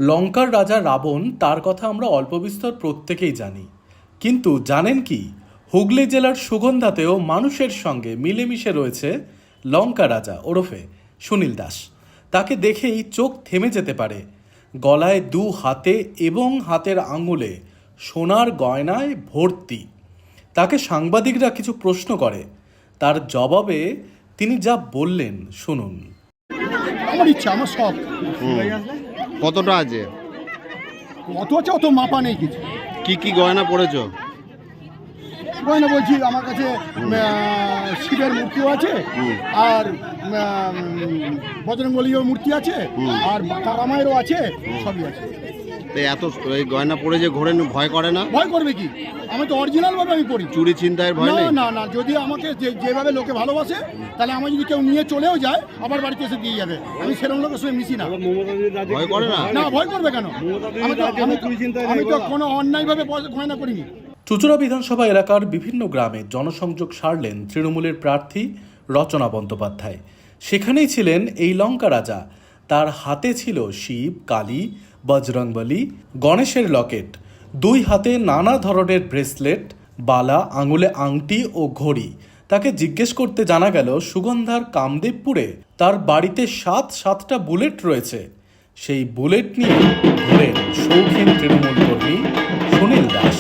লঙ্কার রাজা রাবণ, তার কথা আমরা অল্প বিস্তর প্রত্যেকেই জানি। কিন্তু জানেন কি, হুগলি জেলার সুগন্ধাতেও মানুষের সঙ্গে মিলেমিশে রয়েছে লঙ্কা রাজা ওরফে সুনীল দাস। তাকে দেখেই চোখ থেমে যেতে পারে। গলায় দু হাতে এবং হাতের আঙুলে সোনার গয়নায় ভর্তি। তাকে সাংবাদিকরা কিছু প্রশ্ন করে, তার জবাবে তিনি যা বললেন শুনুন। আমার ইচ্ছা, আমার শখ। কতটা আছে? কত আছে অত মাপা নেই কিছু। কি কি গয়না পড়েছো? গয়না বলছি, আমার কাছে শিবের মূর্তিও আছে, আর বজরঙ্গলীয় মূর্তি আছে, আর তারামায়েরও আছে, সবই আছে। তো এত এই গয়না পরে যে ঘোরেন, ভয় করে না? ভয় করবে কি, আমি তো অরিজিনাল ভাবে আমি পড়ি। চুরি ছিনতাইয়ের ভয় না নেই? না না, যদি আমাকে যেভাবে লোকে ভালোবাসে, তাহলে আমার যদি কেউ নিয়ে চলেও যায়, আবার বাড়িতে এসে দিয়ে যাবে। আমি সেরকম লোকের সঙ্গে মিশি না। ভয় করে না? না, ভয় করবে কেন? আমি তো কোনো অন্যায়ভাবে গয়না করিনি। চুঁচুড়া বিধানসভা এলাকার বিভিন্ন গ্রামে জনসংযোগ সারলেন তৃণমূলের প্রার্থী রচনা বন্দ্যোপাধ্যায়। সেখানেই ছিলেন এই লঙ্কা রাজা। তার হাতে ছিল শিব, কালী, বজরংবলী, গণেশের লকেট, দুই হাতে নানা ধরনের ব্রেসলেট, বালা, আঙুলে আংটি ও ঘড়ি। তাকে জিজ্ঞেস করতে জানা গেল, সুগন্ধার কামদেবপুরে তার বাড়িতে সাতটা বুলেট রয়েছে। সেই বুলেট নিয়ে ঘোরেন শৌখিন তৃণমূল কর্মী সুনীল দাস।